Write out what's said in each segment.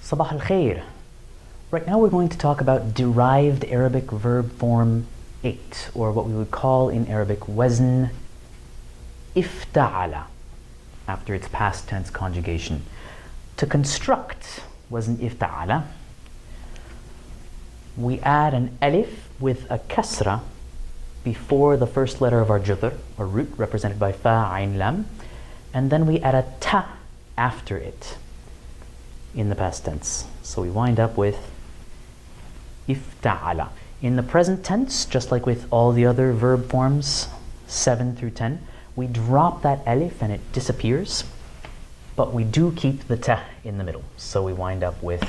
Sabah al-Khair. Right now we're going to talk about derived Arabic verb form 8, or what we would call in Arabic wazn ifta'ala, after its past tense conjugation. To construct wazn ifta'ala, we add an alif with a kasra before the first letter of our judr, or root, represented by fa, ayn, lam, and then we add a ta after it in the past tense. So we wind up with ifta'ala. In the present tense, just like with all the other verb forms 7 through 10, we drop that alif and it disappears, but we do keep the ta in the middle. So we wind up with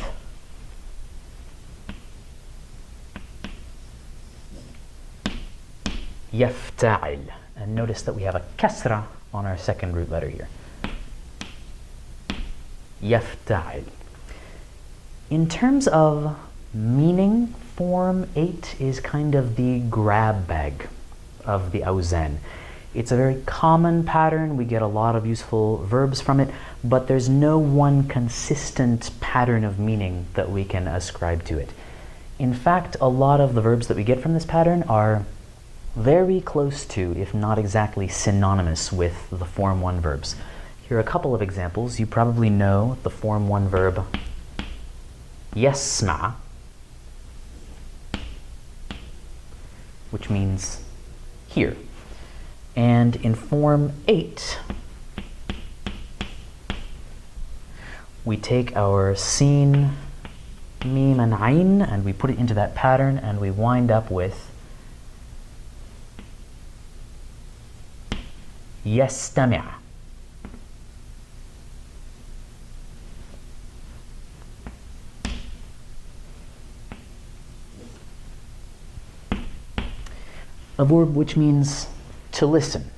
yafta'il. And notice that we have a kasra on our second root letter here. Yafta'il. In terms of meaning, form 8 is kind of the grab bag of the awzan. It's a very common pattern. We get a lot of useful verbs from it, but there's no one consistent pattern of meaning that we can ascribe to it. In fact, a lot of the verbs that we get from this pattern are very close to, if not exactly synonymous with, the form 1 verbs. Here are a couple of examples. You probably know the form 1 verb yasma', which means hear. And in form 8, we take our sin, mim, and ayn, and we put it into that pattern, and we wind up with yastami'. A verb which means to listen.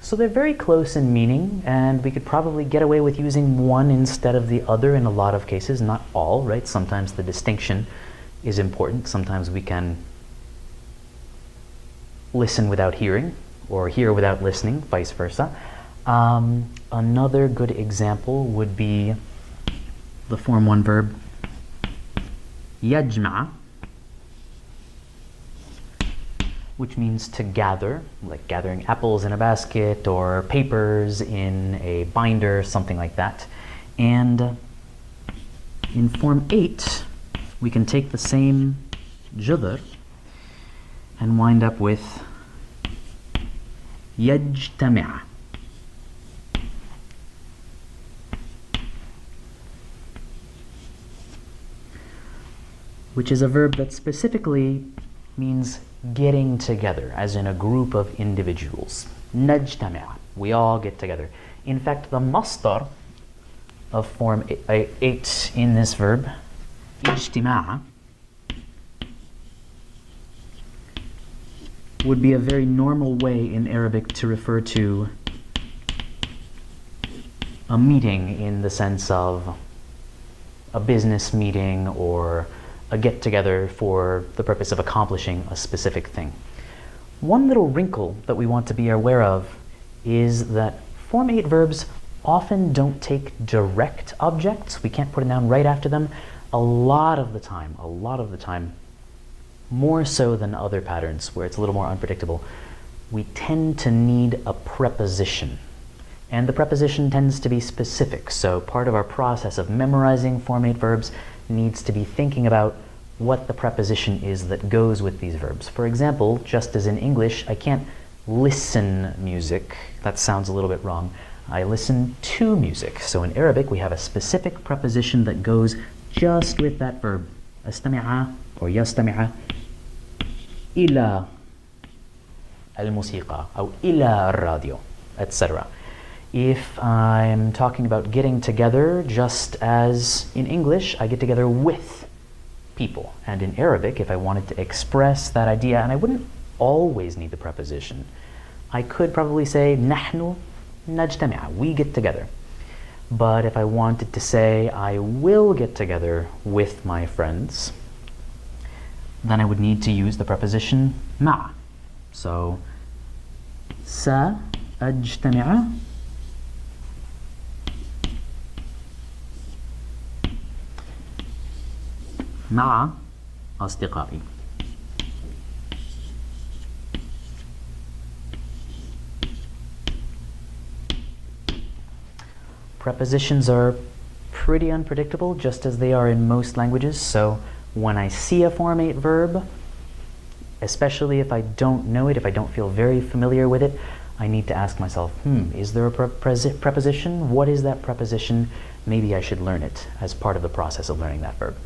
So they're very close in meaning, and we could probably get away with using one instead of the other in a lot of cases, not all, right? Sometimes the distinction is important. Sometimes we can listen without hearing, or hear without listening, vice versa. Another good example would be the form 1 verb yajma', which means to gather, like gathering apples in a basket or papers in a binder, something like that. And in form 8, we can take the same judr and wind up with yajtami'. Which is a verb that specifically means getting together, as in a group of individuals. Najtami', we all get together. In fact, the masdar of form 8 in this verb, ijtima'a, would be a very normal way in Arabic to refer to a meeting in the sense of a business meeting or a get-together for the purpose of accomplishing a specific thing. One little wrinkle that we want to be aware of is that form 8 verbs often don't take direct objects. We can't put a noun right after them. A lot of the time, more so than other patterns where it's a little more unpredictable, we tend to need a preposition. And the preposition tends to be specific. So part of our process of memorizing form 8 verbs needs to be thinking about what the preposition is that goes with these verbs. For example, just as in English, I can't listen music. That sounds a little bit wrong. I listen to music. So in Arabic, we have a specific preposition that goes just with that verb. Astami'a or yastami'a ila al-musiqa or ila al-radio, etc. If I'm talking about getting together, just as in English, I get together with people. And in Arabic, if I wanted to express that idea, and I wouldn't always need the preposition, I could probably say, نحن نجتمع, we get together. But if I wanted to say, I will get together with my friends, then I would need to use the preposition مع. So, سأجتمع مع أصدقائي. Prepositions are pretty unpredictable, just as they are in most languages. So when I see a Form 8 verb, especially if I don't know it, if I don't feel very familiar with it, I need to ask myself, is there a preposition? What is that preposition? Maybe I should learn it as part of the process of learning that verb.